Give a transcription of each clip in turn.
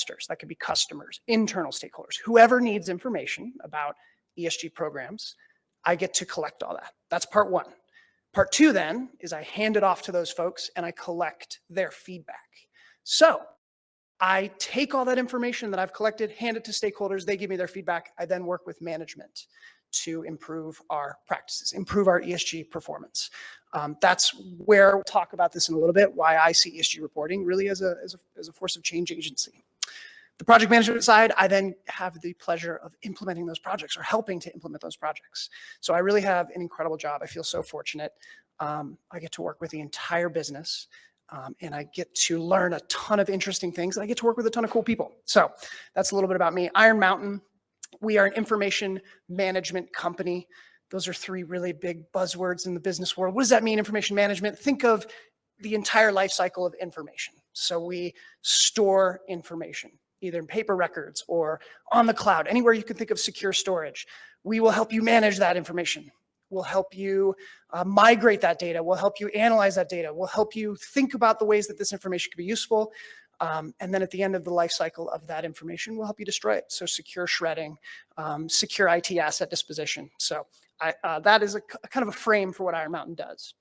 investors, that could be customers, internal stakeholders, whoever needs information about ESG programs, I get to collect all that. That's part one. Part two then is I hand it off to those folks and I collect their feedback. So I take all that information that I've collected, hand it to stakeholders, they give me their feedback. I then work with management to improve our practices, improve our ESG performance. That's where we'll talk about this in a little bit, why I see ESG reporting really as a force of change agency. The project management side, I then have the pleasure of implementing those projects or helping to implement those projects. So I really have an incredible job. I feel so fortunate. I get to work with the entire business and I get to learn a ton of interesting things and I get to work with a ton of cool people. So that's a little bit about me. Iron Mountain, we are an information management company. Those are three really big buzzwords in the business world. What does that mean, information management? Think of the entire life cycle of information. So we store information, either in paper records or on the cloud, anywhere you can think of secure storage. We will help you manage that information. We'll help you migrate that data. We'll help you analyze that data. We'll help you think about the ways that this information could be useful. And then at the end of the life cycle of that information, we'll help you destroy it. So secure shredding, secure IT asset disposition. So that is a kind of a frame for what Iron Mountain does.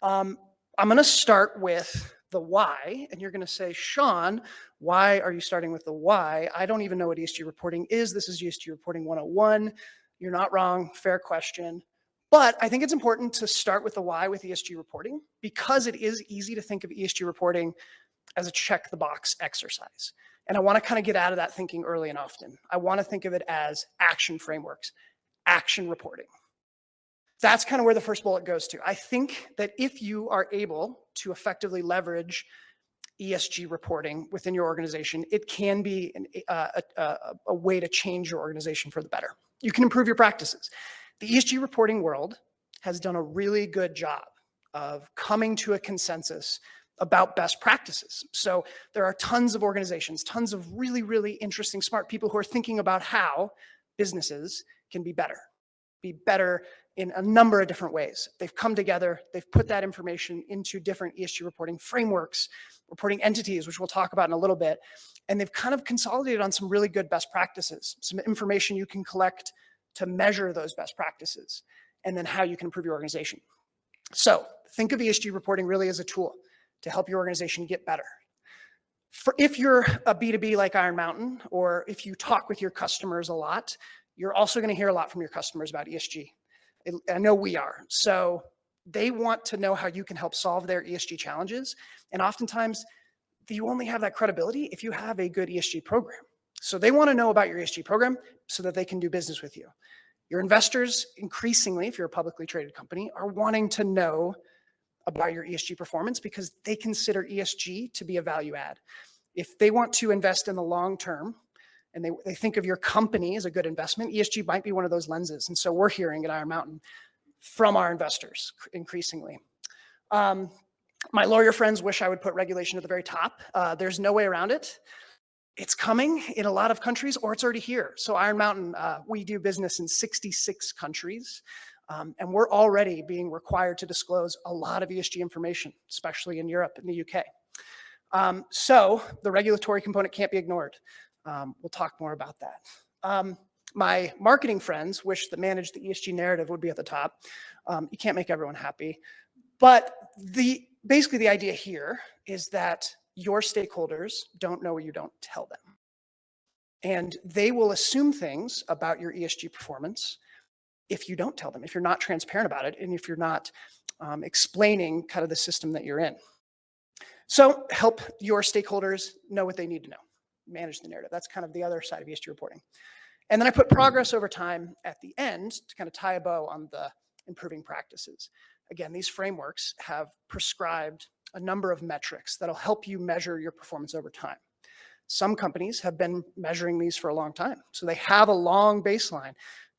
I'm going to start with the why, and you're going to say, Sean, why are you starting with the why? I don't even know what ESG reporting is. This is ESG reporting 101. You're not wrong. Fair question. But I think it's important to start with the why with ESG reporting because it is easy to think of ESG reporting as a check the box exercise. And I want to kind of get out of that thinking early and often. I want to think of it as action frameworks, action reporting. That's kind of where the first bullet goes to. I think that if you are able to effectively leverage ESG reporting within your organization, it can be a way to change your organization for the better. You can improve your practices. The ESG reporting world has done a really good job of coming to a consensus about best practices. So there are tons of organizations, tons of really, really interesting, smart people who are thinking about how businesses can be better in a number of different ways. They've come together, they've put that information into different ESG reporting frameworks, reporting entities, which we'll talk about in a little bit. And they've kind of consolidated on some really good best practices, some information you can collect to measure those best practices, and then how you can improve your organization. So think of ESG reporting really as a tool to help your organization get better. If you're a B2B like Iron Mountain, or if you talk with your customers a lot, you're also going to hear a lot from your customers about ESG. I know we are. So they want to know how you can help solve their ESG challenges. And oftentimes, you only have that credibility if you have a good ESG program. So they want to know about your ESG program so that they can do business with you. Your investors, increasingly, if you're a publicly traded company, are wanting to know about your ESG performance because they consider ESG to be a value add. If they want to invest in the long term, and they think of your company as a good investment, ESG might be one of those lenses. And so we're hearing at Iron Mountain from our investors increasingly. My lawyer friends wish I would put regulation at the very top. There's no way around it. It's coming in a lot of countries, or it's already here. So Iron Mountain, we do business in 66 countries, and we're already being required to disclose a lot of ESG information, especially in Europe and the UK. So the regulatory component can't be ignored. We'll talk more about that. My marketing friends wish that manage the ESG narrative would be at the top. You can't make everyone happy. But basically the idea here is that your stakeholders don't know what you don't tell them. And they will assume things about your ESG performance if you don't tell them, if you're not transparent about it, and if you're not explaining kind of the system that you're in. So help your stakeholders know what they need to know. Manage the narrative. That's kind of the other side of ESG reporting. And then I put progress over time at the end to kind of tie a bow on the improving practices. Again, these frameworks have prescribed a number of metrics that'll help you measure your performance over time. Some companies have been measuring these for a long time. So they have a long baseline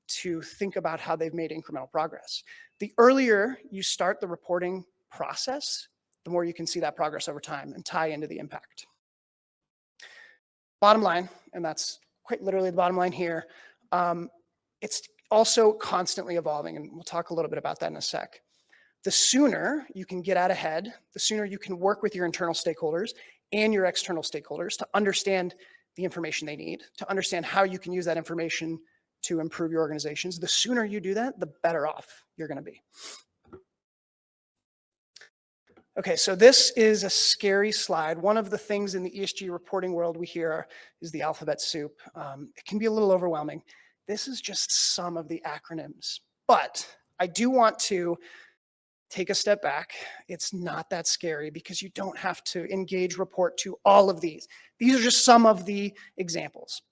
to think about how they've made incremental progress. The earlier you start the reporting process, the more you can see that progress over time and tie into the impact. Bottom line, and that's quite literally the bottom line here, it's also constantly evolving, and we'll talk a little bit about that in a sec. The sooner you can get out ahead, the sooner you can work with your internal stakeholders and your external stakeholders to understand the information they need, to understand how you can use that information to improve your organizations. The sooner you do that, the better off you're going to be. Okay, so this is a scary slide. One of the things in the ESG reporting world we hear is the alphabet soup. It can be a little overwhelming. This is just some of the acronyms, but I do want to take a step back. It's not that scary because you don't have to engage report to all of these. These are just some of the examples.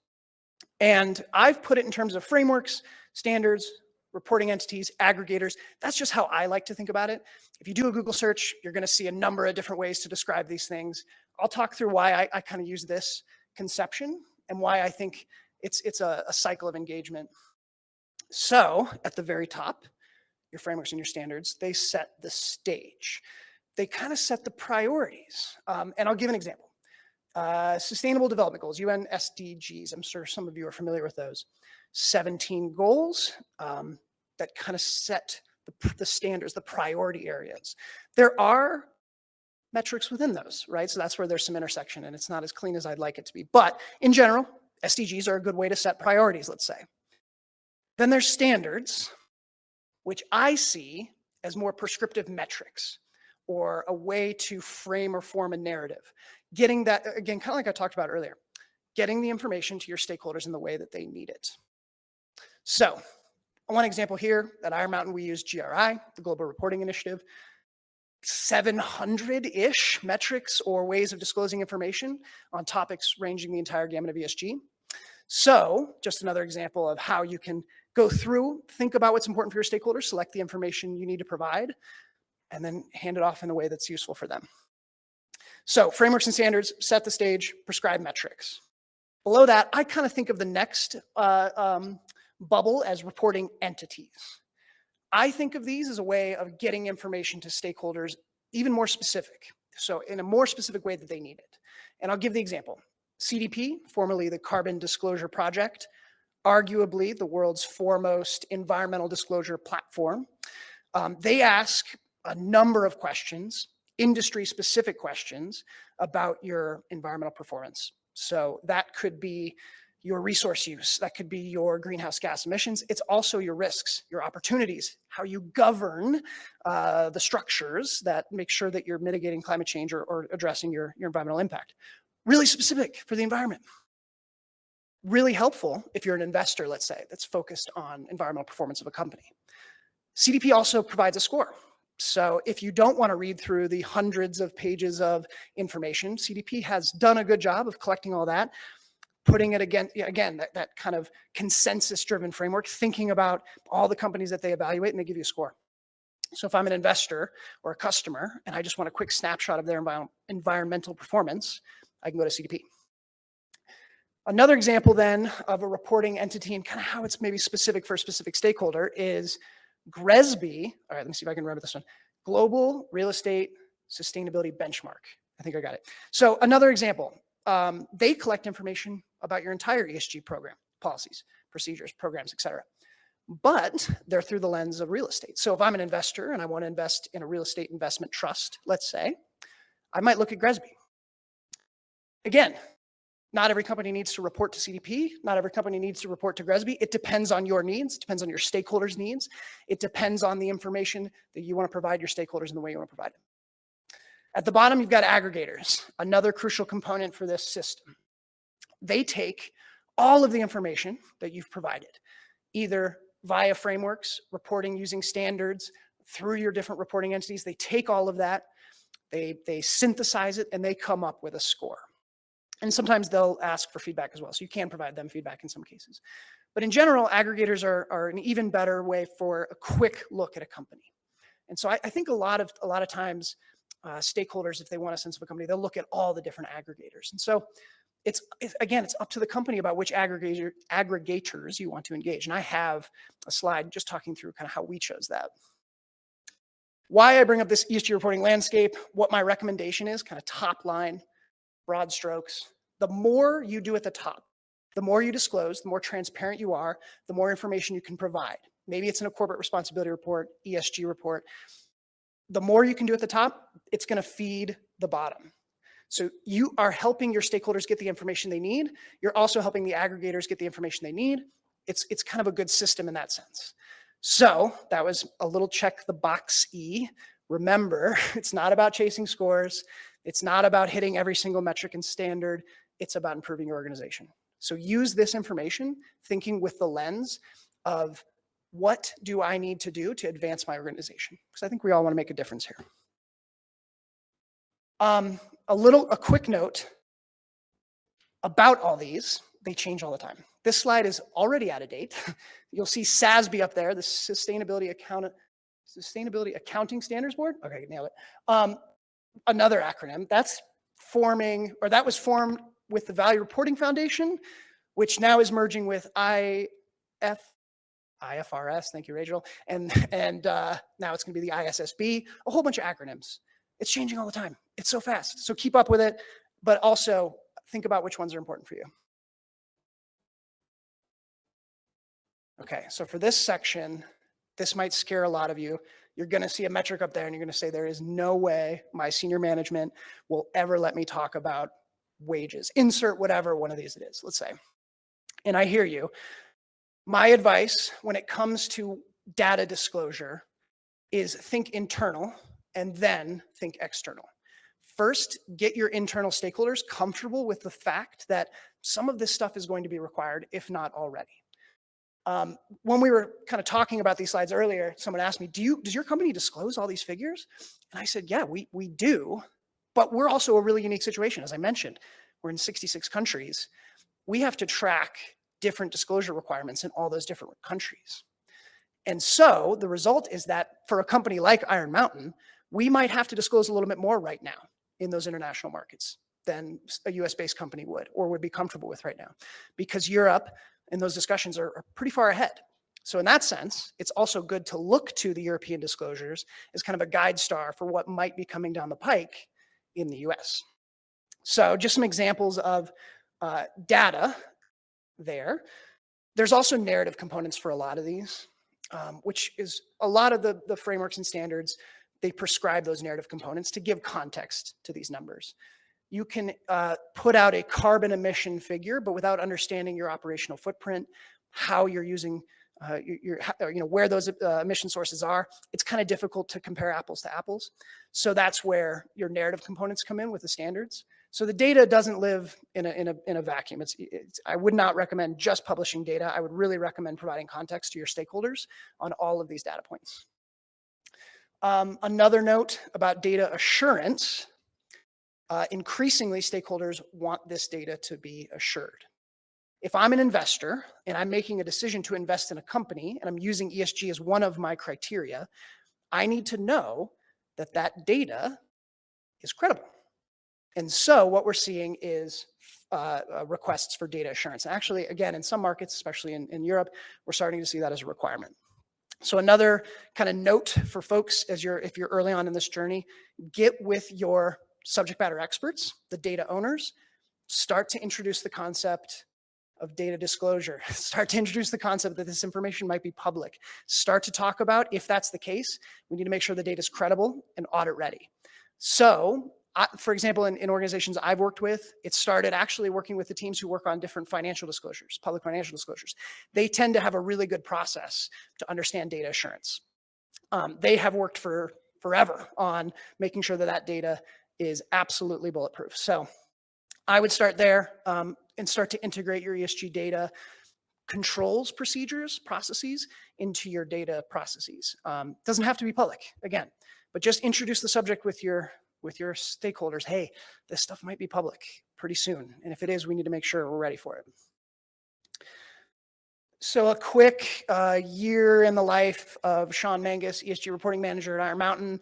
And I've put it in terms of frameworks, standards, reporting entities, aggregators. That's just how I like to think about it. If you do a Google search, you're going to see a number of different ways to describe these things. I'll talk through why I kind of use this conception and why I think it's a cycle of engagement. So at the very top, your frameworks and your standards, they set the stage. They kind of set the priorities. And I'll give an example. Sustainable Development Goals, UN SDGs. I'm sure some of you are familiar with those. 17 goals that kind of set the standards, the priority areas. There are metrics within those, right? So that's where there's some intersection, and it's not as clean as I'd like it to be. But in general, SDGs are a good way to set priorities, let's say. Then there's standards, which I see as more prescriptive metrics or a way to frame or form a narrative. Getting that, again, kind of like I talked about earlier, getting the information to your stakeholders in the way that they need it. So one example here, at Iron Mountain, we use GRI, the Global Reporting Initiative, 700-ish metrics or ways of disclosing information on topics ranging the entire gamut of ESG. So just another example of how you can go through, think about what's important for your stakeholders, select the information you need to provide, and then hand it off in a way that's useful for them. So frameworks and standards, set the stage, prescribe metrics. Below that, I kind of think of the next bubble as reporting entities. I think of these as a way of getting information to stakeholders even more specific. So in a more specific way that they need it. And I'll give the example. CDP, formerly the Carbon Disclosure Project, arguably the world's foremost environmental disclosure platform. They ask a number of questions, industry-specific questions about your environmental performance. So that could be your resource use, that could be your greenhouse gas emissions. It's also your risks, your opportunities, how you govern the structures that make sure that you're mitigating climate change or addressing your environmental impact. Really specific for the environment. Really helpful if you're an investor, let's say, that's focused on environmental performance of a company. CDP also provides a score. So if you don't want to read through the hundreds of pages of information, CDP has done a good job of collecting all that, putting it again, that kind of consensus-driven framework, thinking about all the companies that they evaluate, and they give you a score. So if I'm an investor or a customer, and I just want a quick snapshot of their environmental performance, I can go to CDP. Another example then of a reporting entity and kind of how it's maybe specific for a specific stakeholder is GRESB. All right, let me see if I can remember this one. Global Real Estate Sustainability Benchmark. I think I got it. So another example, they collect information about your entire ESG program, policies, procedures, programs, et cetera. But they're through the lens of real estate. So if I'm an investor and I want to invest in a real estate investment trust, let's say, I might look at GRESB. Again, not every company needs to report to CDP. Not every company needs to report to GRESB. It depends on your needs. It depends on your stakeholders' needs. It depends on the information that you want to provide your stakeholders and the way you want to provide it. At the bottom, you've got aggregators, another crucial component for this system. They take all of the information that you've provided, either via frameworks, reporting using standards, through your different reporting entities. They take all of that, they synthesize it, and they come up with a score. And sometimes they'll ask for feedback as well. So you can provide them feedback in some cases. But in general, aggregators are an even better way for a quick look at a company. And so I think a lot of times stakeholders, if they want a sense of a company, they'll look at all the different aggregators. And so it's up to the company about which aggregators you want to engage. And I have a slide just talking through kind of how we chose that. Why I bring up this ESG reporting landscape, what my recommendation is, kind of top line, broad strokes. The more you do at the top, the more you disclose, the more transparent you are, the more information you can provide. Maybe it's in a corporate responsibility report, ESG report. The more you can do at the top, it's going to feed the bottom. So you are helping your stakeholders get the information they need. You're also helping the aggregators get the information they need. It's kind of a good system in that sense. So that was a little check the box E. Remember, it's not about chasing scores. It's not about hitting every single metric and standard. It's about improving your organization. So use this information thinking with the lens of what do I need to do to advance my organization? Because I think we all want to make a difference here. A quick note about all these. They change all the time. This slide is already out of date. You'll see SASB up there, the Sustainability Accounting Standards Board. Okay, nailed it. Another acronym that was formed with the Value Reporting Foundation, which now is merging with IFRS. Thank you, Rachel. And now it's going to be the ISSB. A whole bunch of acronyms. It's changing all the time. It's so fast. So keep up with it, but also think about which ones are important for you. Okay, so for this section, this might scare a lot of you. You're going to see a metric up there and you're going to say, there is no way my senior management will ever let me talk about wages. Insert whatever one of these it is, let's say. And I hear you. My advice when it comes to data disclosure is think internal and then think external. First, get your internal stakeholders comfortable with the fact that some of this stuff is going to be required, if not already. When we were kind of talking about these slides earlier, someone asked me, does your company disclose all these figures? And I said, yeah, we do, but we're also a really unique situation. As I mentioned, we're in 66 countries. We have to track different disclosure requirements in all those different countries. And so the result is that for a company like Iron Mountain, we might have to disclose a little bit more right now in those international markets than a US-based company would or would be comfortable with right now, because Europe and those discussions are pretty far ahead. So in that sense, it's also good to look to the European disclosures as kind of a guide star for what might be coming down the pike in the US. So just some examples of data there. There's also narrative components for a lot of these, which is a lot of the frameworks and standards, they prescribe those narrative components to give context to these numbers. You can put out a carbon emission figure, but without understanding your operational footprint, how you're using, where those emission sources are. It's kind of difficult to compare apples to apples. So that's where your narrative components come in with the standards. So the data doesn't live in a vacuum. I would not recommend just publishing data. I would really recommend providing context to your stakeholders on all of these data points. Another note about data assurance. Increasingly, stakeholders want this data to be assured. If I'm an investor and I'm making a decision to invest in a company and I'm using ESG as one of my criteria, I need to know that that data is credible. And so what we're seeing is requests for data assurance. And actually, again, in some markets, especially in Europe, we're starting to see that as a requirement. So another kind of note for folks if you're early on in this journey, get with your subject matter experts, the data owners, start to introduce the concept of data disclosure, start to introduce the concept that this information might be public, start to talk about, if that's the case, we need to make sure the data is credible and audit ready. So, for example, in organizations I've worked with, it started actually working with the teams who work on different financial disclosures, public financial disclosures. They tend to have a really good process to understand data assurance. They have worked forever on making sure that that data is absolutely bulletproof. So I would start there and start to integrate your ESG data controls, procedures, processes into your data processes. Doesn't have to be public, again, but just introduce the subject with your stakeholders. Hey, this stuff might be public pretty soon. And if it is, we need to make sure we're ready for it. So a quick year in the life of Sean Mangus, ESG Reporting Manager at Iron Mountain.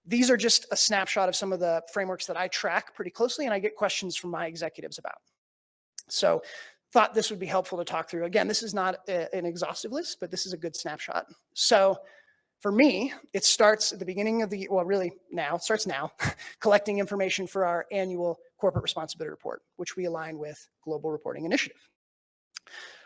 These are just a snapshot of some of the frameworks that I track pretty closely and I get questions from my executives about. So thought this would be helpful to talk through. Again, this is not an exhaustive list, but this is a good snapshot. So for me, it starts at the beginning of the, well, really now, it starts now, collecting information for our annual corporate responsibility report, which we align with Global Reporting Initiative.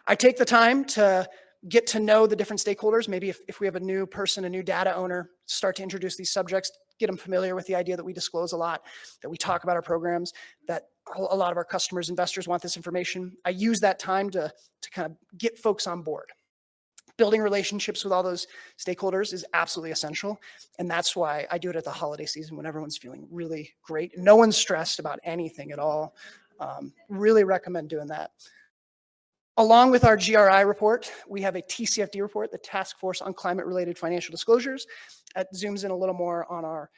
I take the time to get to know the different stakeholders. Maybe if we have a new person, a new data owner, start to introduce these subjects, get them familiar with the idea that we disclose a lot, that we talk about our programs, that a lot of our customers, investors want this information. I use that time to kind of get folks on board. Building relationships with all those stakeholders is absolutely essential. And that's why I do it at the holiday season when everyone's feeling really great. No one's stressed about anything at all. Really recommend doing that. Along with our GRI report, we have a TCFD report, the Task Force on Climate-Related Financial Disclosures. That zooms in a little more on our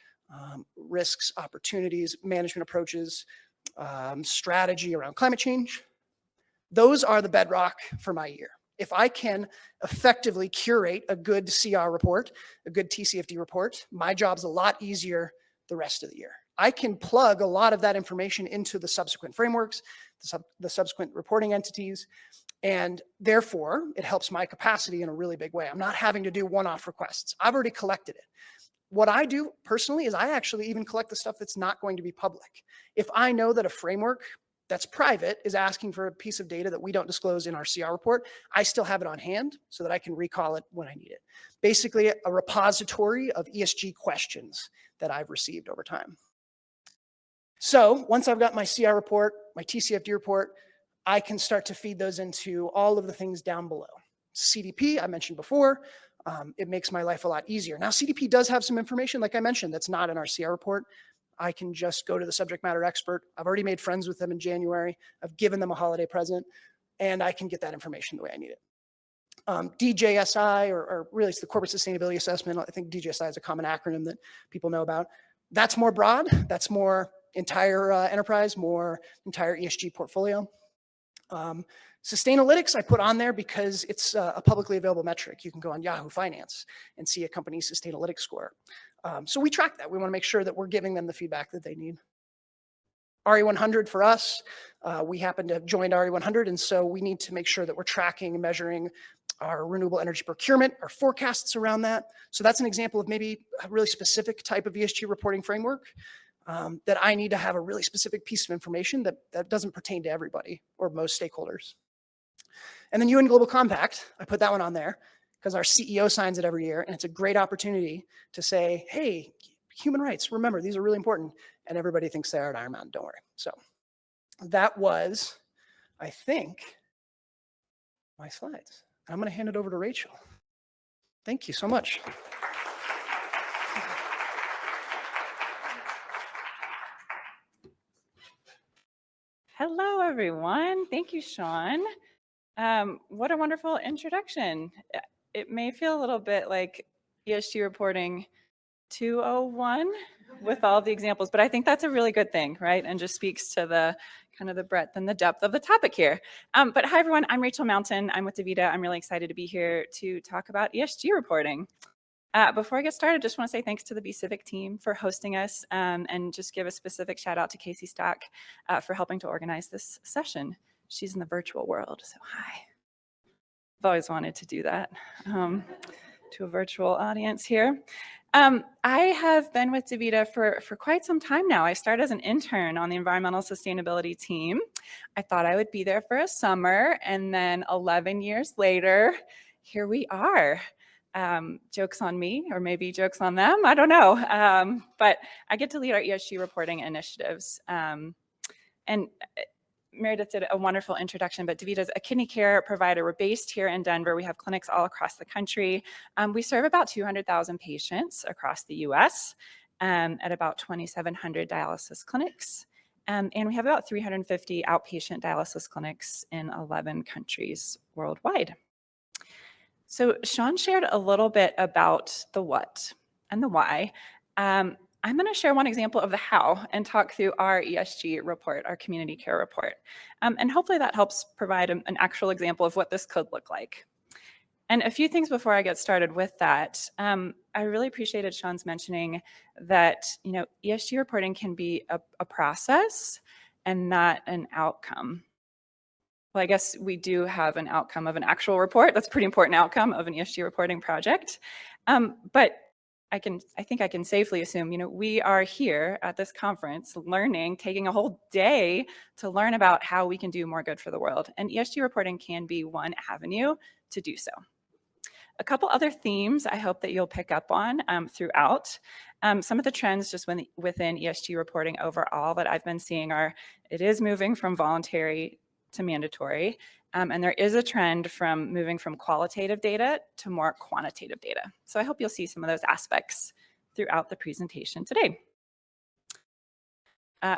risks, opportunities, management approaches, strategy around climate change. Those are the bedrock for my year. If I can effectively curate a good CR report, a good TCFD report, my job's a lot easier the rest of the year. I can plug a lot of that information into the subsequent frameworks, the subsequent reporting entities, and therefore it helps my capacity in a really big way. I'm not having to do one-off requests. I've already collected it. What I do personally is I actually even collect the stuff that's not going to be public. If I know that a framework that's private is asking for a piece of data that we don't disclose in our CR report, I still have it on hand so that I can recall it when I need it. Basically, a repository of ESG questions that I've received over time. So once I've got my CR report, my TCFD report, I can start to feed those into all of the things down below. CDP, I mentioned before, it makes my life a lot easier. Now, CDP does have some information, like I mentioned, that's not in our CR report. I can just go to the subject matter expert. I've already made friends with them in January. I've given them a holiday present, and I can get that information the way I need it. DJSI, or really it's the Corporate Sustainability Assessment. I think DJSI is a common acronym that people know about. That's more broad. That's more entire enterprise, more entire ESG portfolio. Sustainalytics I put on there because it's a publicly available metric. You can go on Yahoo Finance and see a company's Sustainalytics score. So we track that. We want to make sure that we're giving them the feedback that they need. RE100 for us, we happen to have joined RE100, and so we need to make sure that we're tracking and measuring our renewable energy procurement, our forecasts around that. So that's an example of maybe a really specific type of ESG reporting framework that I need to have a really specific piece of information that doesn't pertain to everybody or most stakeholders. And then UN Global Compact, I put that one on there because our CEO signs it every year, and it's a great opportunity to say, hey, human rights, remember, these are really important, and everybody thinks they are at Iron Mountain, don't worry. So that was, I think, my slides. I'm going to hand it over to Rachel. Thank you so much. Hello, everyone. Thank you, Sean. What a wonderful introduction. It may feel a little bit like ESG reporting 201 with all the examples, but I think that's a really good thing, right? And just speaks to the kind of the breadth and the depth of the topic here. But hi, everyone. I'm Rachel Mountain. I'm with DaVita. I'm really excited to be here to talk about ESG reporting. Before I get started, just want to say thanks to the BCivic team for hosting us and just give a specific shout out to Casey Stock for helping to organize this session. She's in the virtual world, so hi. I've always wanted to do that to a virtual audience here. I have been with DaVita for quite some time now. I started as an intern on the environmental sustainability team. I thought I would be there for a summer, and then 11 years later, here we are. Joke's on me, or maybe joke's on them, I don't know. But I get to lead our ESG reporting initiatives. And Meredith did a wonderful introduction, but DaVita is a kidney care provider. We're based here in Denver. We have clinics all across the country. We serve about 200,000 patients across the US at about 2,700 dialysis clinics. And we have about 350 outpatient dialysis clinics in 11 countries worldwide. So Sean shared a little bit about the what and the why. I'm going to share one example of the how and talk through our ESG report, our community care report. And hopefully that helps provide an actual example of what this could look like. And a few things before I get started with that. I really appreciated Sean's mentioning that ESG reporting can be a process and not an outcome. Well, I guess we do have an outcome of an actual report. That's a pretty important outcome of an ESG reporting project. But I think I can safely assume, we are here at this conference learning, taking a whole day to learn about how we can do more good for the world. And ESG reporting can be one avenue to do so. A couple other themes I hope that you'll pick up on throughout. Some of the trends just within ESG reporting overall that I've been seeing are, it is moving from voluntary to mandatory, and there is a trend from moving from qualitative data to more quantitative data. So I hope you'll see some of those aspects throughout the presentation today.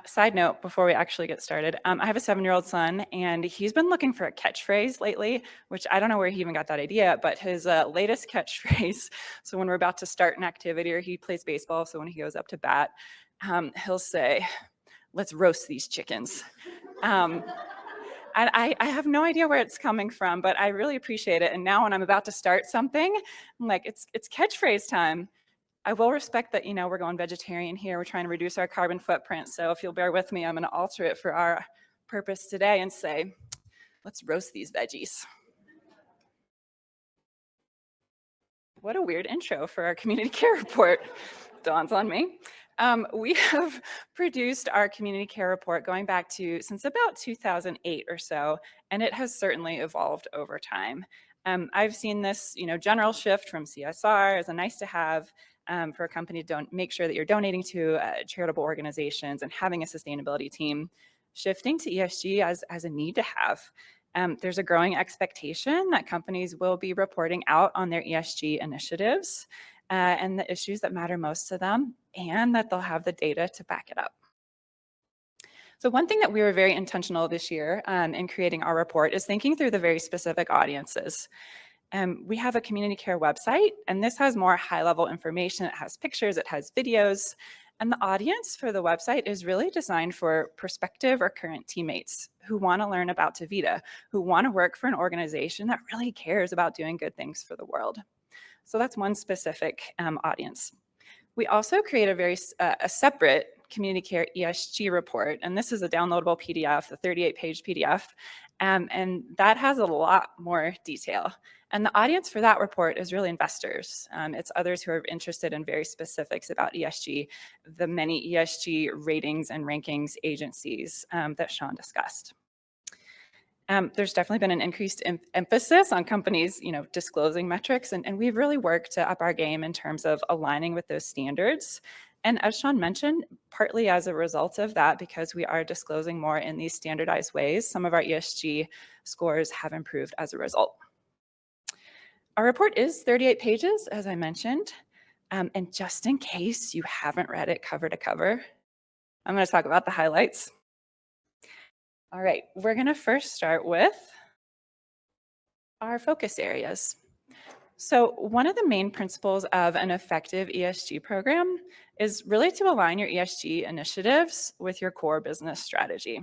Side note, before we actually get started, I have a 7-year-old son, and he's been looking for a catchphrase lately, which I don't know where he even got that idea, but his latest catchphrase, so when we're about to start an activity, or he plays baseball, so when he goes up to bat, he'll say, "Let's roast these chickens." And I have no idea where it's coming from, but I really appreciate it. And now when I'm about to start something, I'm like, it's catchphrase time. I will respect that, we're going vegetarian here. We're trying to reduce our carbon footprint. So if you'll bear with me, I'm going to alter it for our purpose today and say, let's roast these veggies. What a weird intro for our community care report. Dawns on me. We have produced our community care report going back to since about 2008 or so, and it has certainly evolved over time. I've seen this, general shift from CSR as a nice to have for a company to make sure that you're donating to charitable organizations and having a sustainability team, shifting to ESG as a need to have. There's a growing expectation that companies will be reporting out on their ESG initiatives and the issues that matter most to them, and that they'll have the data to back it up. So one thing that we were very intentional this year in creating our report is thinking through the very specific audiences. We have a community care website, and this has more high-level information. It has pictures, it has videos, and the audience for the website is really designed for prospective or current teammates who want to learn about DaVita, who want to work for an organization that really cares about doing good things for the world. So that's one specific audience. We also create a separate community care ESG report, and this is a downloadable PDF, a 38-page PDF, and that has a lot more detail. And the audience for that report is really investors. It's others who are interested in very specifics about ESG, the many ESG ratings and rankings agencies that Sean discussed. There's definitely been an increased emphasis on companies, disclosing metrics, and we've really worked to up our game in terms of aligning with those standards. And as Sean mentioned, partly as a result of that, because we are disclosing more in these standardized ways, some of our ESG scores have improved as a result. Our report is 38 pages, as I mentioned, and just in case you haven't read it cover to cover, I'm going to talk about the highlights. All right, we're going to first start with our focus areas. So one of the main principles of an effective ESG program is really to align your ESG initiatives with your core business strategy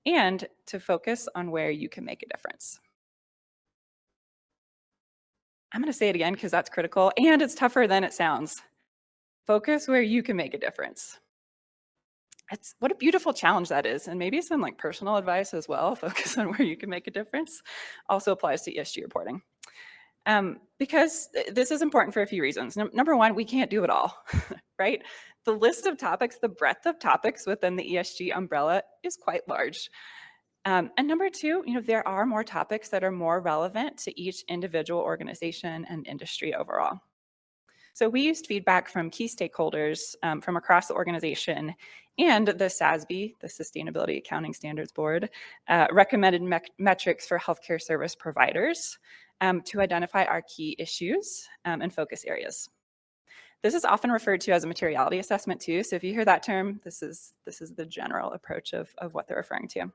and to focus on where you can make a difference. I'm going to say it again because that's critical, and it's tougher than it sounds. Focus where you can make a difference. What a beautiful challenge that is, and maybe some personal advice as well. Focus on where you can make a difference. Also applies to ESG reporting. Because this is important for a few reasons. Number one, we can't do it all, right? The list of topics, the breadth of topics within the ESG umbrella is quite large. And number two, there are more topics that are more relevant to each individual organization and industry overall. So we used feedback from key stakeholders from across the organization, and the SASB, the Sustainability Accounting Standards Board, recommended metrics for healthcare service providers to identify our key issues and focus areas. This is often referred to as a materiality assessment too. So if you hear that term, this is the general approach of what they're referring to.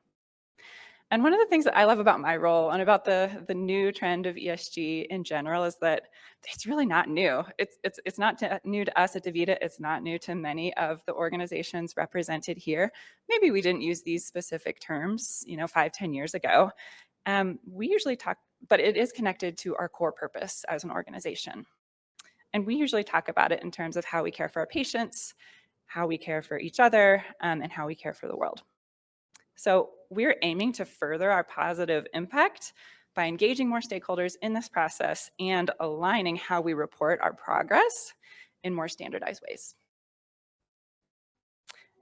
And one of the things that I love about my role and about the new trend of ESG in general is that it's really not new. It's not new to us at DaVita. It's not new to many of the organizations represented here. Maybe we didn't use these specific terms, 5-10 years ago. We usually talk, but it is connected to our core purpose as an organization. And we usually talk about it in terms of how we care for our patients, how we care for each other, and how we care for the world. So we're aiming to further our positive impact by engaging more stakeholders in this process and aligning how we report our progress in more standardized ways.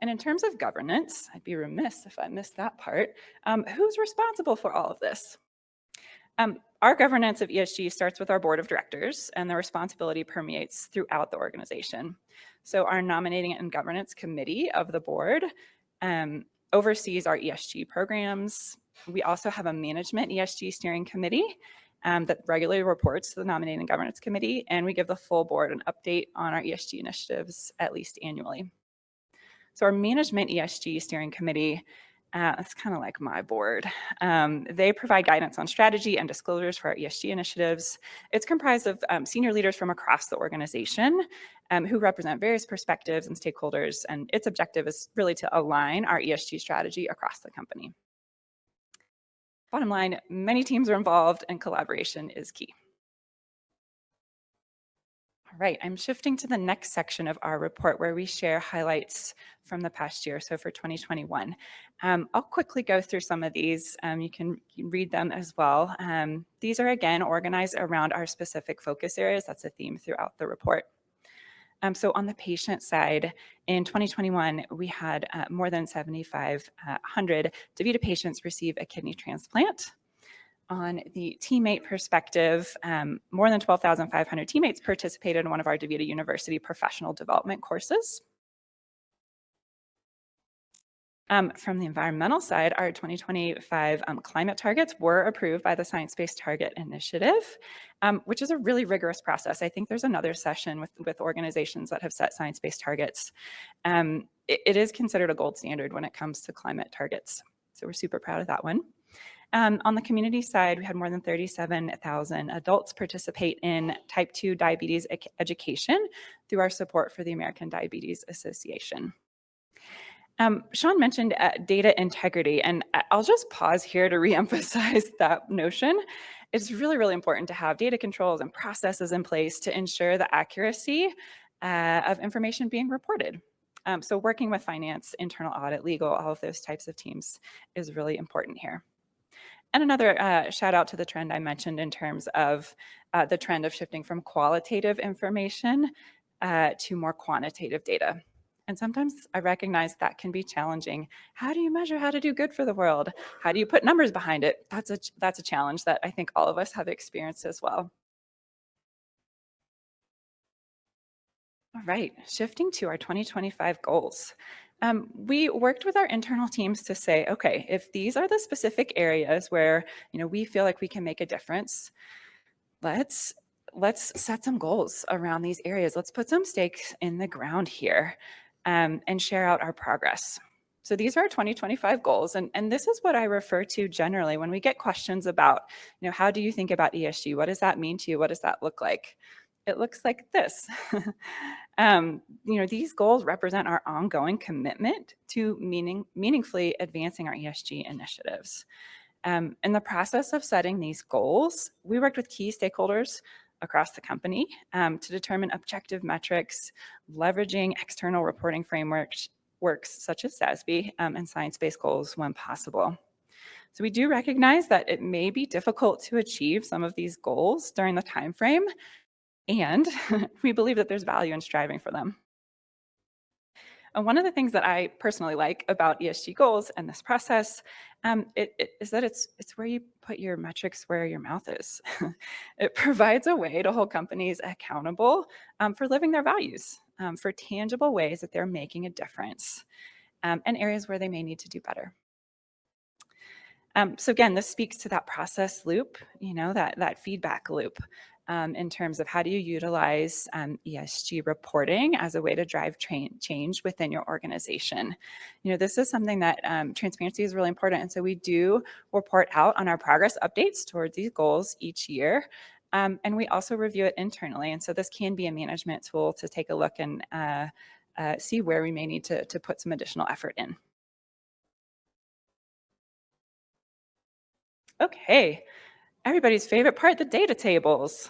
And in terms of governance, I'd be remiss if I missed that part. Who's responsible for all of this? Our governance of ESG starts with our board of directors, and the responsibility permeates throughout the organization. So our nominating and governance committee of the board oversees our ESG programs. We also have a management ESG steering committee that regularly reports to the nominating and governance committee, and we give the full board an update on our ESG initiatives at least annually. So our management ESG steering committee, it's kind of like my board. They provide guidance on strategy and disclosures for our ESG initiatives. It's comprised of senior leaders from across the organization who represent various perspectives and stakeholders, and its objective is really to align our ESG strategy across the company. Bottom line, many teams are involved and collaboration is key. All right, I'm shifting to the next section of our report where we share highlights from the past year, so for 2021. I'll quickly go through some of these. You can read them as well. These are, again, organized around our specific focus areas. That's a theme throughout the report. So on the patient side, in 2021, we had more than 7,500 DaVita patients receive a kidney transplant. On the teammate perspective, more than 12,500 teammates participated in one of our DaVita University professional development courses. From the environmental side, our 2025 climate targets were approved by the Science Based Target Initiative, which is a really rigorous process. I think there's another session with organizations that have set science-based targets. It is considered a gold standard when it comes to climate targets. So we're super proud of that one. On the community side, we had more than 37,000 adults participate in type 2 diabetes education through our support for the American Diabetes Association. Sean mentioned data integrity, and I'll just pause here to reemphasize that notion. It's really, really important to have data controls and processes in place to ensure the accuracy of information being reported. So working with finance, internal audit, legal, all of those types of teams is really important here. And another shout out to the trend I mentioned in terms of the trend of shifting from qualitative information to more quantitative data. And sometimes I recognize that can be challenging. How do you measure how to do good for the world? How do you put numbers behind it? That's a challenge that I think all of us have experienced as well. All right, shifting to our 2025 goals. We worked with our internal teams to say, okay, if these are the specific areas where we feel like we can make a difference, let's set some goals around these areas. Let's put some stakes in the ground here and share out our progress. So these are our 2025 goals, and this is what I refer to generally when we get questions about, how do you think about ESG? What does that mean to you? What does that look like? It looks like this. These goals represent our ongoing commitment to meaningfully advancing our ESG initiatives. In the process of setting these goals, we worked with key stakeholders across the company to determine objective metrics, leveraging external reporting frameworks such as SASB and science-based goals when possible. So we do recognize that it may be difficult to achieve some of these goals during the time frame, and we believe that there's value in striving for them. And one of the things that I personally like about ESG goals and this process is that it's where you put your metrics where your mouth is. It provides a way to hold companies accountable for living their values, for tangible ways that they're making a difference, and areas where they may need to do better. So again, this speaks to that process loop, that feedback loop. In terms of how do you utilize ESG reporting as a way to drive change within your organization. This is something that transparency is really important. And so we do report out on our progress updates towards these goals each year. And we also review it internally. And so this can be a management tool to take a look and see where we may need to put some additional effort in. Okay. Everybody's favorite part, the data tables.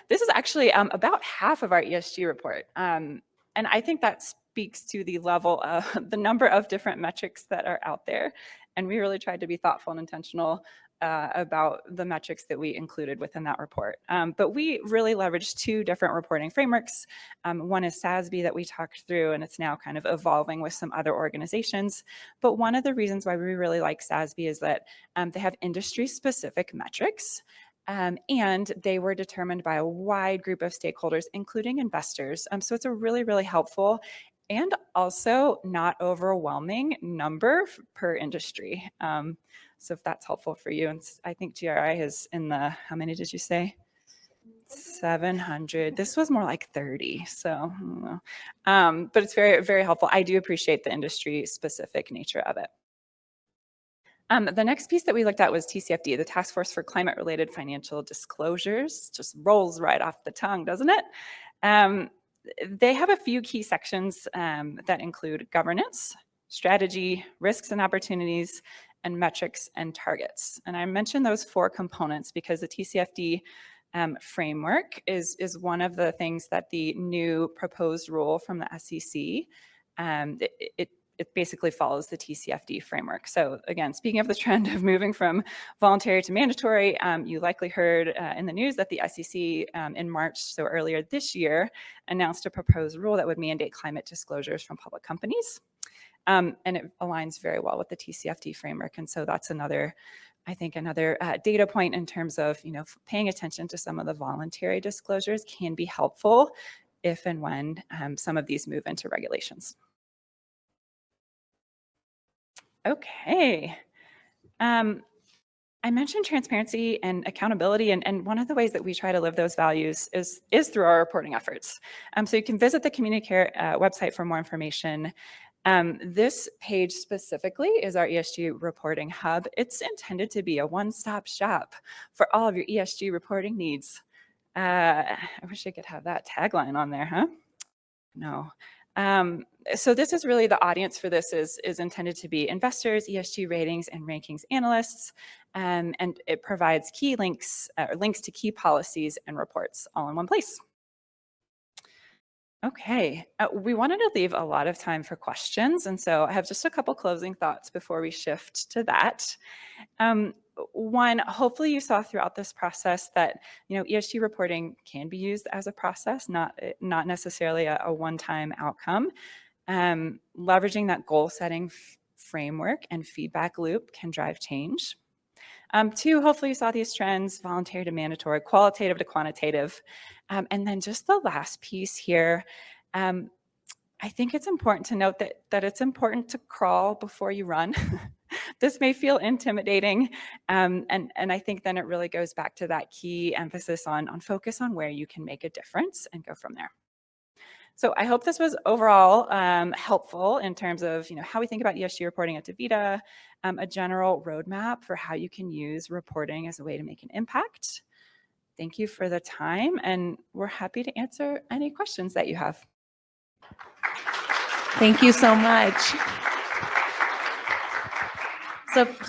This is actually about half of our ESG report. And I think that speaks to the level of the number of different metrics that are out there And we really tried to be thoughtful and intentional about the metrics that we included within that report. But we really leveraged two different reporting frameworks. One is SASB that we talked through, and it's now kind of evolving with some other organizations. But one of the reasons why we really like SASB is that they have industry-specific metrics, and they were determined by a wide group of stakeholders, including investors. So it's a really, really helpful and also not overwhelming number per industry. So if that's helpful for you, and I think GRI is in the, how many did you say? 700. This was more like 30. So, but it's very, very helpful. I do appreciate the industry specific nature of it. The next piece that we looked at was TCFD, the Task Force for Climate-Related Financial Disclosures. Just rolls right off the tongue, doesn't it? They have a few key sections that include governance, strategy, risks and opportunities, and metrics and targets. And I mentioned those four components because the TCFD framework is one of the things that the new proposed rule from the SEC, it basically follows the TCFD framework. So again, speaking of the trend of moving from voluntary to mandatory, you likely heard in the news that the SEC in March, so earlier this year, announced a proposed rule that would mandate climate disclosures from public companies. And it aligns very well with the TCFD framework. And so that's another, I think, another data point in terms of, paying attention to some of the voluntary disclosures can be helpful if and when some of these move into regulations. Okay. I mentioned transparency and accountability, and one of the ways that we try to live those values is through our reporting efforts. So you can visit the Community Care website for more information. This page specifically is our ESG reporting hub. It's intended to be a one-stop shop for all of your ESG reporting needs. I wish I could have that tagline on there, huh? No. So this is really the audience for this is intended to be investors, ESG ratings and rankings analysts, and it provides key links to key policies and reports all in one place. Okay, we wanted to leave a lot of time for questions, and so I have just a couple closing thoughts before we shift to that. One, hopefully you saw throughout this process that ESG reporting can be used as a process, not necessarily a one-time outcome. Leveraging that goal-setting framework and feedback loop can drive change. Two, hopefully you saw these trends, voluntary to mandatory, qualitative to quantitative. And then just the last piece here, I think it's important to note that it's important to crawl before you run. This may feel intimidating, and I think then it really goes back to that key emphasis on focus on where you can make a difference and go from there. So I hope this was overall helpful in terms of how we think about ESG reporting at DaVita, a general roadmap for how you can use reporting as a way to make an impact. Thank you for the time, and we're happy to answer any questions that you have. Thank you so much.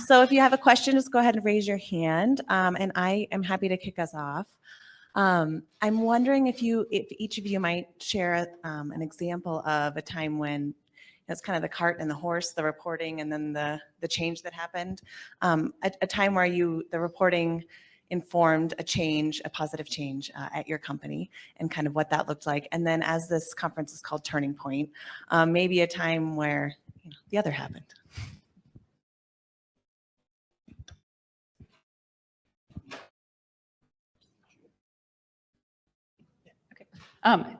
So if you have a question, just go ahead and raise your hand, and I am happy to kick us off. I'm wondering if each of you might share an example of a time when it's kind of the cart and the horse, the reporting, and then the change that happened. A time where the reporting informed a positive change at your company, and kind of what that looked like. And then, as this conference is called Turning Point, maybe a time where the other happened.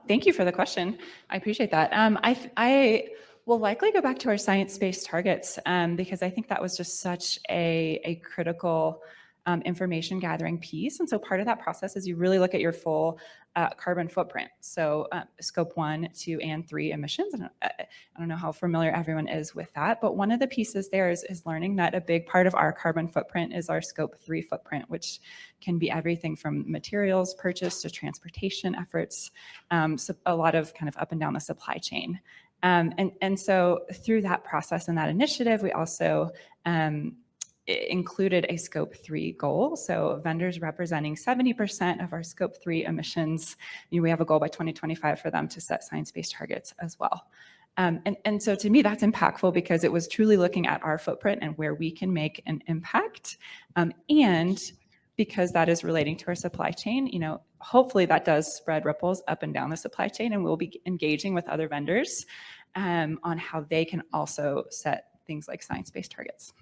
Thank you for the question. I appreciate that. I will likely go back to our science-based targets because I think that was just such a critical information gathering piece. And so part of that process is you really look at your full carbon footprint. So scope 1, 2, and 3 emissions. And I don't know how familiar everyone is with that, but one of the pieces there is learning that a big part of our carbon footprint is our scope 3 footprint, which can be everything from materials purchased to transportation efforts, so a lot of kind of up and down the supply chain. And so through that process and that initiative, we also included a scope 3 goal. So vendors representing 70% of our scope 3 emissions, we have a goal by 2025 for them to set science-based targets as well. And so to me, that's impactful because it was truly looking at our footprint and where we can make an impact. And because that is relating to our supply chain, hopefully that does spread ripples up and down the supply chain, and we'll be engaging with other vendors on how they can also set things like science-based targets.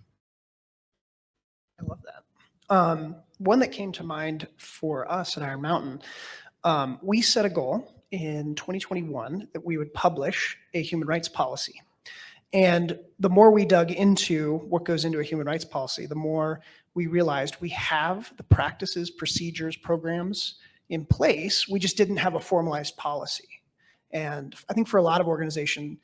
I love that. One that came to mind for us at Iron Mountain, we set a goal in 2021 that we would publish a human rights policy. And the more we dug into what goes into a human rights policy, the more we realized we have the practices, procedures, programs in place. We just didn't have a formalized policy. And I think for a lot of organizations,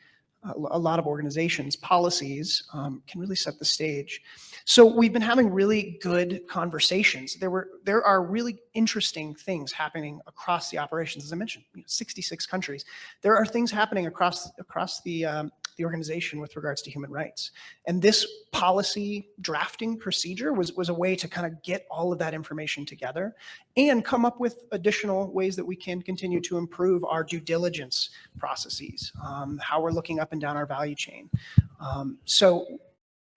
policies can really set the stage. So we've been having really good conversations. There are really interesting things happening across the operations. As I mentioned, 66 countries. There are things happening across the organization with regards to human rights. And this policy drafting procedure was a way to kind of get all of that information together and come up with additional ways that we can continue to improve our due diligence processes, how we're looking up and down our value chain. So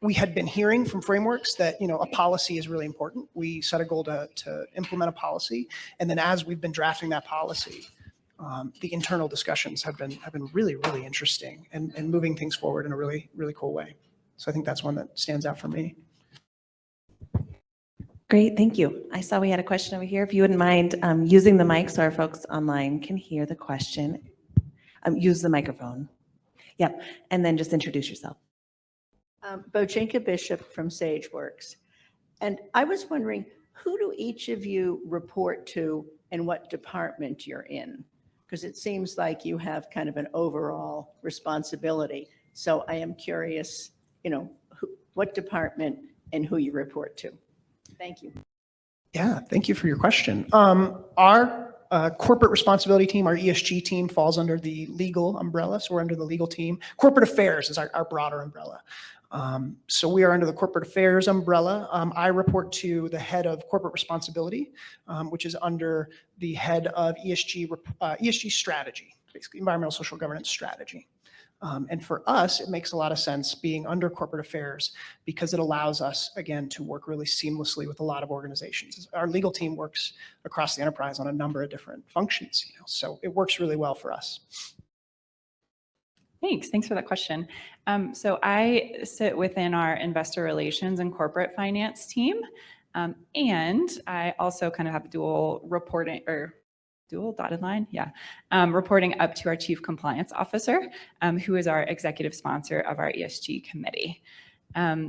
we had been hearing from frameworks that, a policy is really important. We set a goal to implement a policy. And then as we've been drafting that policy, the internal discussions have been really, really interesting and moving things forward in a really, really cool way. So I think that's one that stands out for me. Great, thank you. I saw we had a question over here. If you wouldn't mind using the mic so our folks online can hear the question. Use the microphone. Yep, and then just introduce yourself. Bojinka Bishop from SageWorks. And I was wondering, who do each of you report to and what department you're in? Because it seems like you have kind of an overall responsibility. So I am curious, what department and who you report to. Thank you. Yeah, thank you for your question. Our corporate responsibility team, our ESG team, falls under the legal umbrella. So we're under the legal team. Corporate affairs is our broader umbrella. So we are under the corporate affairs umbrella. I report to the head of corporate responsibility, which is under the head of ESG strategy, basically environmental social governance strategy. And for us, it makes a lot of sense being under corporate affairs because it allows us, again, to work really seamlessly with a lot of organizations. Our legal team works across the enterprise on a number of different functions, so it works really well for us. Thanks for that question. So I sit within our investor relations and corporate finance team. And I also kind of have dual reporting or dual dotted line. Yeah. Reporting up to our chief compliance officer, who is our executive sponsor of our ESG committee.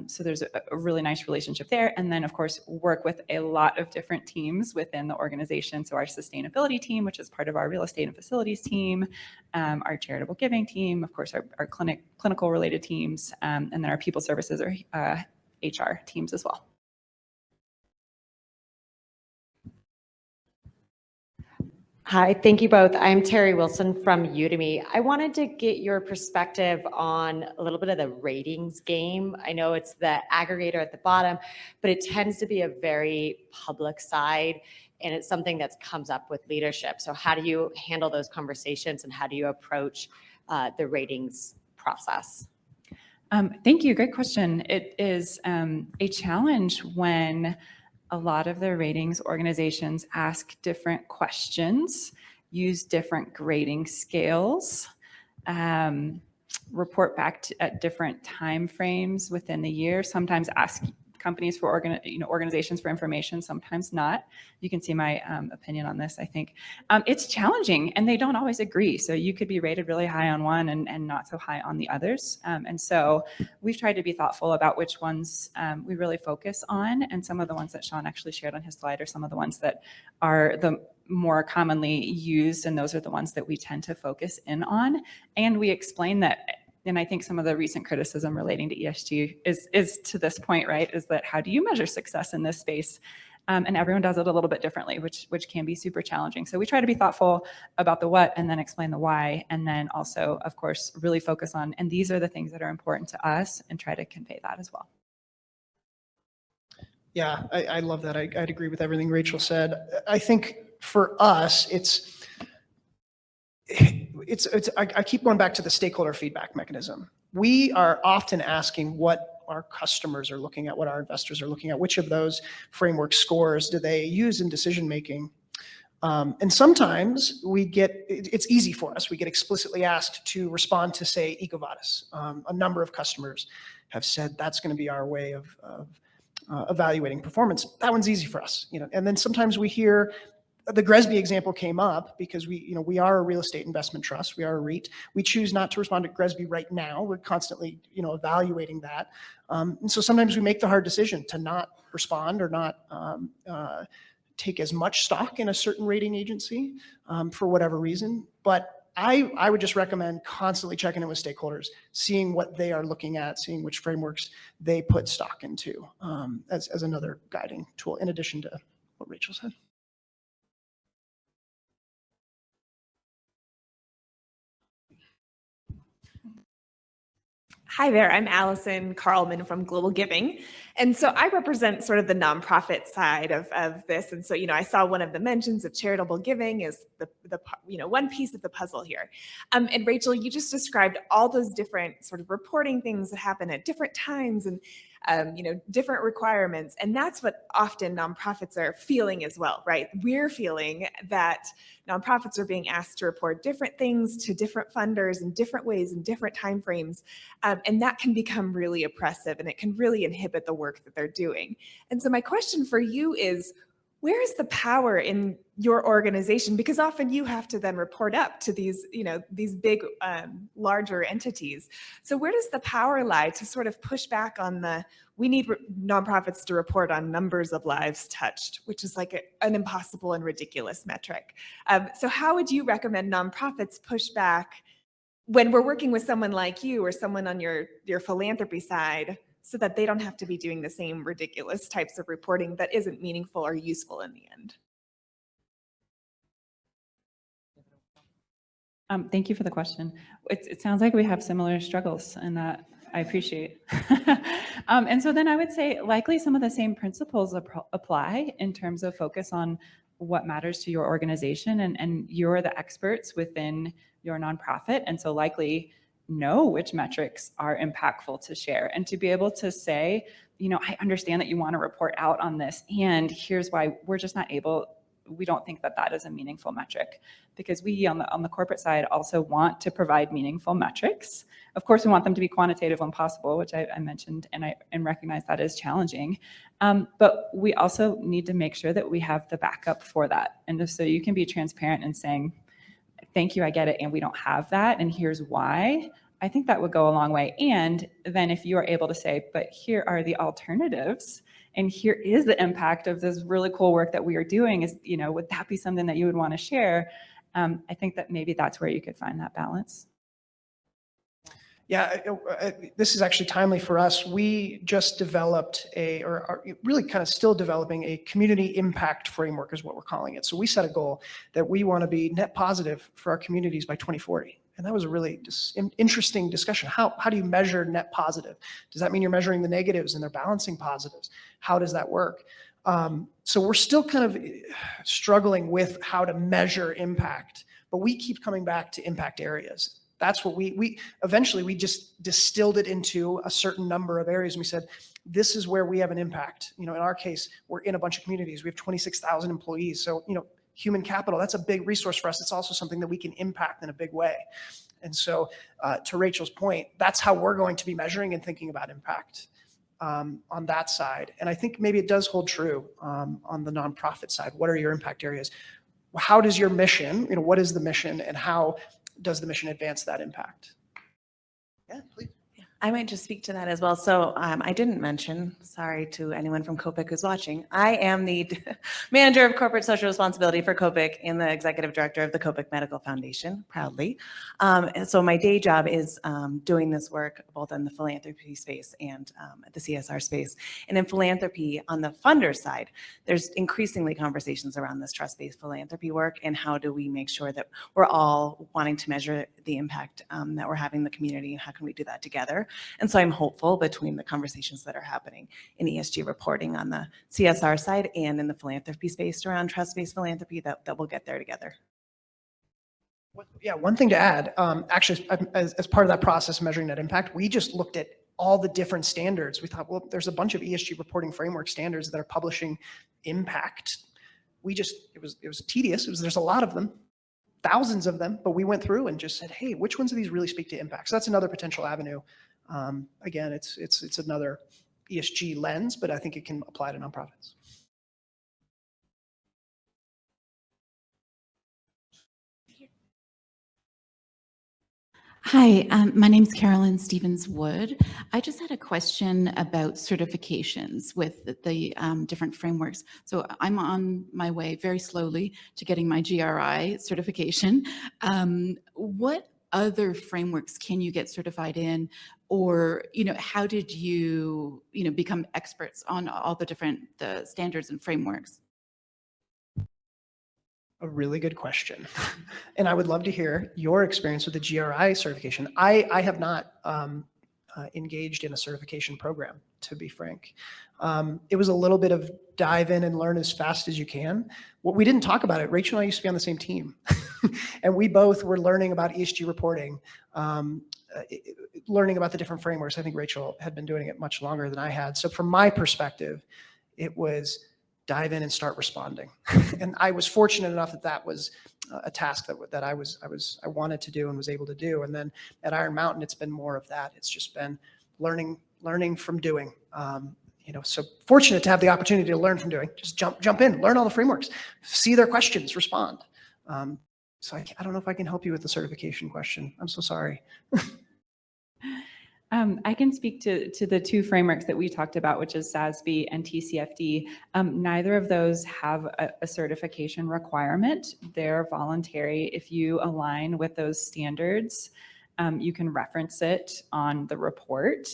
So there's a really nice relationship there. And then of course, work with a lot of different teams within the organization. So our sustainability team, which is part of our real estate and facilities team, our charitable giving team, of course, our clinical related teams, and then our people services or HR teams as well. Hi, thank you both. I'm Terry Wilson from Udemy. I wanted to get your perspective on a little bit of the ratings game. I know it's the aggregator at the bottom, but it tends to be a very public side, and it's something that comes up with leadership. So how do you handle those conversations, and how do you approach the ratings process? Thank you. Great question. It is a challenge when a lot of the ratings organizations ask different questions, use different grading scales, report back at different time frames within the year, sometimes ask companies for organizations for information, sometimes not. You can see my opinion on this, I think. It's challenging and they don't always agree. So you could be rated really high on one and not so high on the others. And so we've tried to be thoughtful about which ones we really focus on. And some of the ones that Sean actually shared on his slide are some of the ones that are the more commonly used. And those are the ones that we tend to focus in on. And we explain that. And I think some of the recent criticism relating to ESG is to this point, right? Is that how do you measure success in this space? And everyone does it a little bit differently, which can be super challenging. So we try to be thoughtful about the what and then explain the why. And then also, of course, really focus on, and these are the things that are important to us, and try to convey that as well. Yeah, I love that. I'd agree with everything Rachel said. I think for us, I keep going back to the stakeholder feedback mechanism. We are often asking what our customers are looking at, what our investors are looking at, which of those framework scores do they use in decision making. And sometimes it's easy for us. We get explicitly asked to respond to, say, EcoVadis. A number of customers have said that's going to be our way of evaluating performance. That one's easy for us, And then sometimes we hear the GRESB example came up because we are a real estate investment trust. We are a REIT. We choose not to respond to GRESB right now. We're constantly, evaluating that. And so sometimes we make the hard decision to not respond or not take as much stock in a certain rating agency for whatever reason. But I would just recommend constantly checking in with stakeholders, seeing what they are looking at, seeing which frameworks they put stock into as another guiding tool, in addition to what Rachel said. Hi there, I'm Allison Carlman from Global Giving. And so I represent sort of the nonprofit side of this. And so, I saw one of the mentions of charitable giving is the one piece of the puzzle here. And Rachel, you just described all those different sort of reporting things that happen at different times and different requirements. And that's what often nonprofits are feeling as well, right? We're feeling that nonprofits are being asked to report different things to different funders in different ways in different timeframes. And that can become really oppressive and it can really inhibit the work that they're doing. And so my question for you is, where is the power in your organization? Because often you have to then report up to these big, larger entities. So where does the power lie to sort of push back on we need nonprofits to report on numbers of lives touched, which is like an impossible and ridiculous metric. So how would you recommend nonprofits push back when we're working with someone like you or someone on your philanthropy side, so that they don't have to be doing the same ridiculous types of reporting that isn't meaningful or useful in the end? Thank you for the question. It sounds like we have similar struggles, and that I appreciate. And so then I would say likely some of the same principles apply in terms of focus on what matters to your organization, and you're the experts within your nonprofit, and so likely know which metrics are impactful to share, and to be able to say, I understand that you want to report out on this, and here's why we're just not able. We don't think that is a meaningful metric, because we on the corporate side also want to provide meaningful metrics. Of course, we want them to be quantitative when possible, which I mentioned, and recognize that is challenging. But we also need to make sure that we have the backup for that. And so you can be transparent in saying, thank you, I get it, and we don't have that, and here's why. I think that would go a long way. And then if you are able to say, but here are the alternatives, and here is the impact of this really cool work that we are doing, would that be something that you would want to share? I think that maybe that's where you could find that balance. Yeah, this is actually timely for us. We just developed or are really kind of still developing a community impact framework is what we're calling it. So we set a goal that we want to be net positive for our communities by 2040. And that was a really interesting discussion. How do you measure net positive? Does that mean you're measuring the negatives and they're balancing positives? How does that work? So we're still kind of struggling with how to measure impact, but we keep coming back to impact areas. That's what we eventually just distilled it into a certain number of areas. And we said, this is where we have an impact. In our case, we're in a bunch of communities. We have 26,000 employees. So, human capital, that's a big resource for us. It's also something that we can impact in a big way. And so to Rachel's point, that's how we're going to be measuring and thinking about impact on that side. And I think maybe it does hold true on the nonprofit side. What are your impact areas? How does your mission, what is the mission, and how does the mission advance that impact? Yeah, please. I might just speak to that as well. So I didn't mention, sorry to anyone from COPIC who's watching, I am the manager of corporate social responsibility for COPIC and the executive director of the COPIC Medical Foundation, proudly. And so my day job is doing this work both in the philanthropy space and the CSR space. And in philanthropy, on the funder side, there's increasingly conversations around this trust-based philanthropy work and how do we make sure that we're all wanting to measure the impact that we're having in the community and how can we do that together. And so I'm hopeful between the conversations that are happening in ESG reporting on the CSR side and in the philanthropy space around trust-based philanthropy that we'll get there together. Yeah, one thing to add, actually, as part of that process of measuring net impact, we just looked at all the different standards. We thought, well, there's a bunch of ESG reporting framework standards that are publishing impact. It was tedious. There's a lot of them, thousands of them, but we went through and just said, hey, which ones of these really speak to impact? So that's another potential avenue. Again, it's another ESG lens, but I think it can apply to nonprofits. Hi, my name is Carolyn Stevens-Wood. I just had a question about certifications with the different frameworks. So I'm on my way very slowly to getting my GRI certification. What other frameworks can you get certified in? Or, how did you, become experts on all the different standards and frameworks? A really good question. And I would love to hear your experience with the GRI certification. I have not engaged in a certification program, to be frank. It was a little bit of dive in and learn as fast as you can. What we didn't talk about it, Rachel and I used to be on the same team. And we both were learning about ESG reporting, learning about the different frameworks. I think Rachel had been doing it much longer than I had. So from my perspective, it was dive in and start responding. And I was fortunate enough that was a task that I wanted to do and was able to do. And then at Iron Mountain, it's been more of that. It's just been learning from doing. So fortunate to have the opportunity to learn from doing. Just jump in, learn all the frameworks, see their questions, respond. So I don't know if I can help you with the certification question. I'm so sorry. I can speak to the two frameworks that we talked about, which is SASB and TCFD. Neither of those have a certification requirement. They're voluntary. If you align with those standards, you can reference it on the report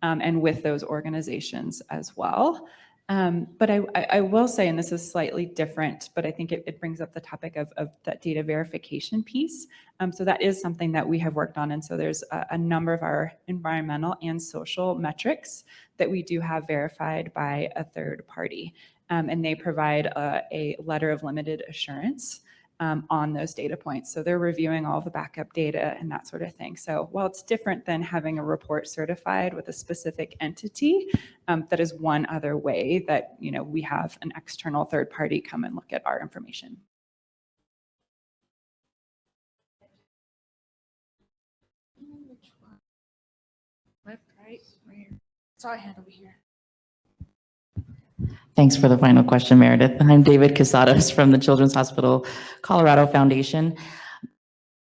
and with those organizations as well. But I will say, and this is slightly different, but I think it brings up the topic of that data verification piece. So that is something that we have worked on. And so there's a number of our environmental and social metrics that we do have verified by a third party. And they provide a letter of limited assurance on those data points. So they're reviewing all the backup data and that sort of thing. So while it's different than having a report certified with a specific entity, that is one other way that, we have an external third party come and look at our information. Left, right, where? That's all I had over here. Thanks for the final question, Meredith. I'm David Casados from the Children's Hospital Colorado Foundation.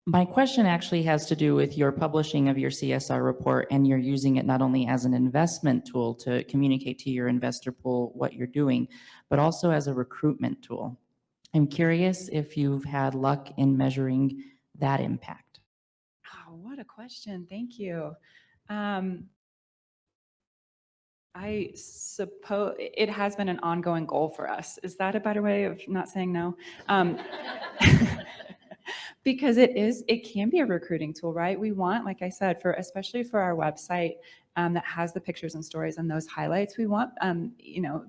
My question actually has to do with your publishing of your CSR report, and you're using it not only as an investment tool to communicate to your investor pool what you're doing, but also as a recruitment tool. I'm curious if you've had luck in measuring that impact. Oh, what a question. Thank you. I suppose it has been an ongoing goal for us. Is that a better way of not saying no? Because it can be a recruiting tool, right? We want, like I said, especially for our website that has the pictures and stories and those highlights, we want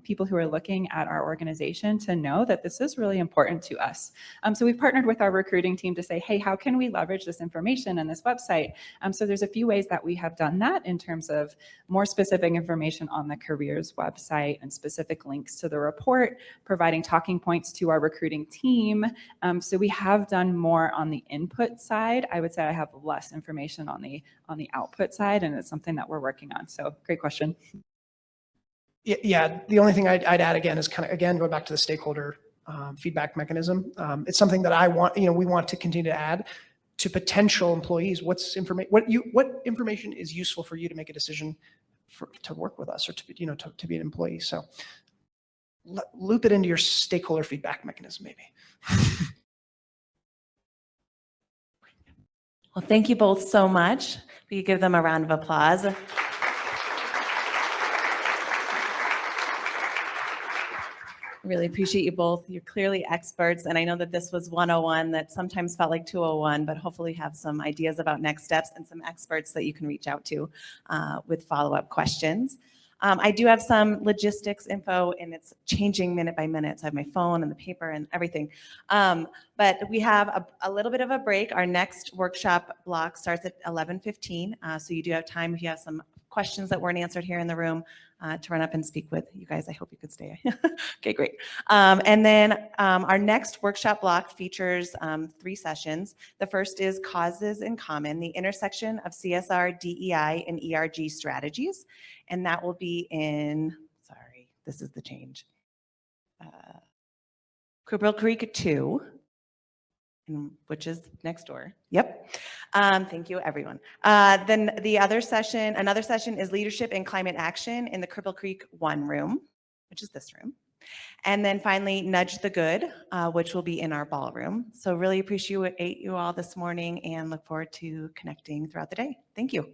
people who are looking at our organization to know that this is really important to us. So we've partnered with our recruiting team to say, hey, how can we leverage this information and this website? So there's a few ways that we have done that in terms of more specific information on the careers website and specific links to the report, providing talking points to our recruiting team. So we have done more on the input side. I would say I have less information on the output side, and it's something that we're working on. So great question. Yeah, the only thing I'd add again is going back to the stakeholder feedback mechanism. It's something that we want to continue to add to potential employees. What information is useful for you to make a decision to work with us or to be an employee. So loop it into your stakeholder feedback mechanism, maybe. Well, thank you both so much. We give them a round of applause. Really appreciate you both. You're clearly experts, and I know that this was 101 that sometimes felt like 201, but hopefully have some ideas about next steps and some experts that you can reach out to with follow-up questions. I do have some logistics info, and it's changing minute by minute. So I have my phone and the paper and everything. But we have a little bit of a break. Our next workshop block starts at 11:15. So you do have time if you have some questions that weren't answered here in the room to run up and speak with you guys. I hope you could stay. Okay, great. And then our next workshop block features 3 sessions. The first is Causes in Common, the intersection of CSR, DEI, and ERG strategies. And that will be in, sorry, this is the change. Cripple Creek 2. Which is next door. Yep. Thank you, everyone. Then the other session, another session is Leadership and Climate Action in the Cripple Creek 1 room, which is this room. And then finally, Nudge the Good, which will be in our ballroom. So really appreciate you all this morning and look forward to connecting throughout the day. Thank you.